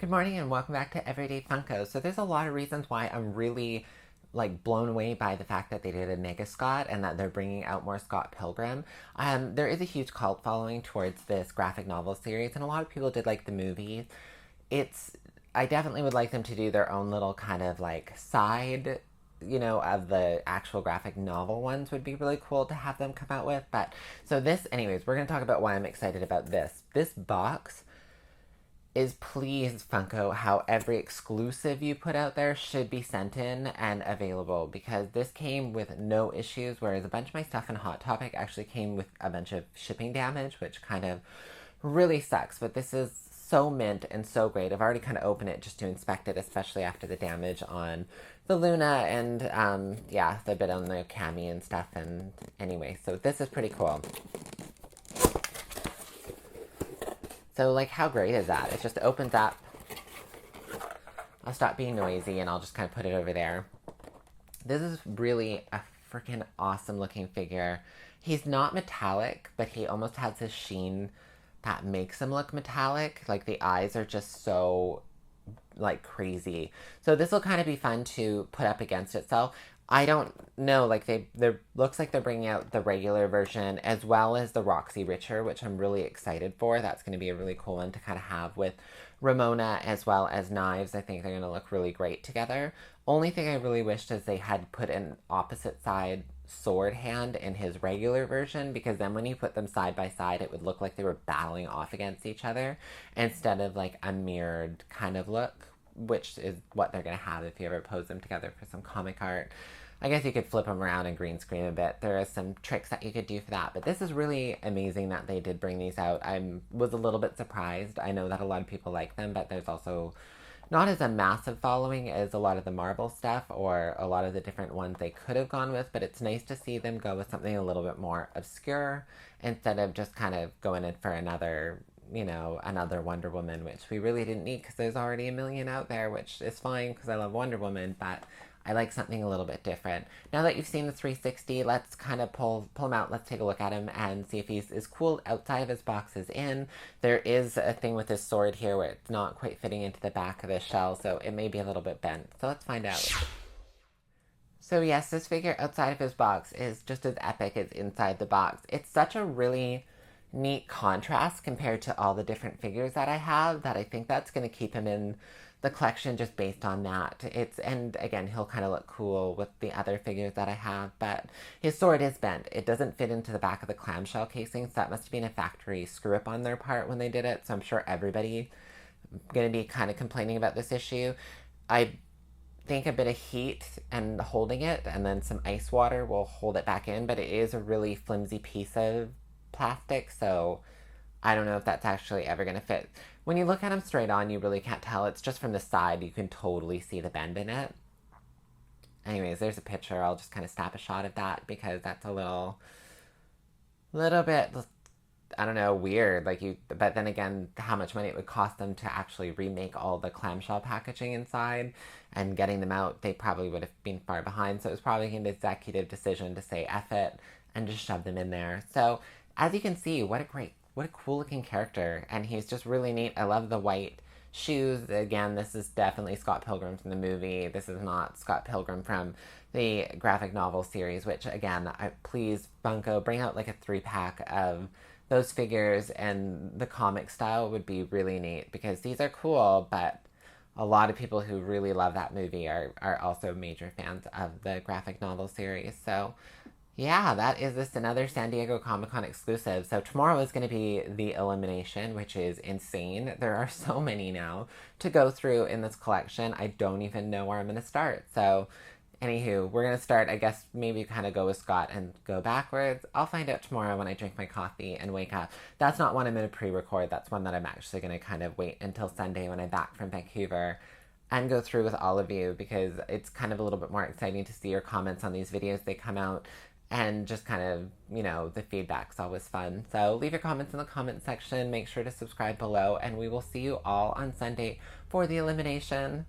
Good morning and welcome back to Everyday Funko. So there's a lot of reasons why I'm really blown away by the fact that they did a NEGA Scott and that they're bringing out more Scott Pilgrim. There is a huge cult following towards this graphic novel series, and a lot of people did like the movie. It's I definitely would like them to do their own little kind of side, of the actual graphic novel ones would be really cool to have them come out with. But so this, anyways, we're gonna talk about why I'm excited about this. This box is, please, Funko, how every exclusive you put out there should be sent in and available, because this came with no issues, whereas a bunch of my stuff in Hot Topic actually came with a bunch of shipping damage, which kind of really sucks. But this is so mint and so great. I've already kind of opened it just to inspect it, especially after the damage on the Luna and, yeah, the bit on the Cami and stuff. And anyway, so this is pretty cool. So, how great is that? It just opens up. I'll stop being noisy and I'll just kind of put it over there. This is really a freaking awesome looking figure. He's not metallic, but he almost has this sheen that makes him look metallic. The eyes are just so, crazy. So this will kind of be fun to put up against itself. I don't know, they looks like they're bringing out the regular version as well as the Roxy Richer, which I'm really excited for. That's going to be a really cool one to kind of have with Ramona as well as Knives. I think they're going to look really great together. Only thing I really wished is they had put an opposite side sword hand in his regular version, because then when you put them side by side, it would look like they were battling off against each other instead of a mirrored kind of look, which is what they're going to have if you ever pose them together for some comic art. I guess you could flip them around and green screen a bit. There are some tricks that you could do for that. But this is really amazing that they did bring these out. I was a little bit surprised. I know that a lot of people like them, but there's also not as a massive following as a lot of the Marvel stuff or a lot of the different ones they could have gone with. But it's nice to see them go with something a little bit more obscure instead of just kind of going in for another Wonder Woman, which we really didn't need because there's already a million out there, which is fine because I love Wonder Woman, but I like something a little bit different. Now that you've seen the 360, let's kind of pull him out. Let's take a look at him and see if he's as cool outside of his box as in. There is a thing with his sword here where it's not quite fitting into the back of the shell, so it may be a little bit bent. So let's find out. So yes, this figure outside of his box is just as epic as inside the box. It's such a really neat contrast compared to all the different figures that I have that I think that's going to keep him in the collection just based on that. And again, he'll kind of look cool with the other figures that I have, but his sword is bent. It doesn't fit into the back of the clamshell casing, so that must have been a factory screw up on their part when they did it. So I'm sure everybody going to be kind of complaining about this issue. I think a bit of heat and holding it and then some ice water will hold it back in, but it is a really flimsy piece of plastic, so I don't know if that's actually ever going to fit. When you look at him straight on, you really can't tell. It's just from the side, you can totally see the bend in it. Anyways, there's a picture. I'll just kind of snap a shot of that because that's a little bit, I don't know, weird. But then again, how much money it would cost them to actually remake all the clamshell packaging inside and getting them out, they probably would have been far behind. So it was probably an executive decision to say F it and just shove them in there. So as you can see, what a cool looking character, and he's just really neat. I love the white shoes. Again, this is definitely Scott Pilgrim from the movie. This is not Scott Pilgrim from the graphic novel series, which again, please, Funko, bring out a 3-pack of those figures, and the comic style would be really neat because these are cool, but a lot of people who really love that movie are also major fans of the graphic novel series. So yeah, that is just another San Diego Comic-Con exclusive. So tomorrow is going to be the elimination, which is insane. There are so many now to go through in this collection. I don't even know where I'm going to start. So anywho, we're going to start, I guess, maybe kind of go with Scott and go backwards. I'll find out tomorrow when I drink my coffee and wake up. That's not one I'm going to pre-record. That's one that I'm actually going to kind of wait until Sunday when I'm back from Vancouver and go through with all of you, because it's kind of a little bit more exciting to see your comments on these videos. They come out and just kind of, the feedback's always fun. So leave your comments in the comment section. Make sure to subscribe below, and we will see you all on Sunday for the elimination.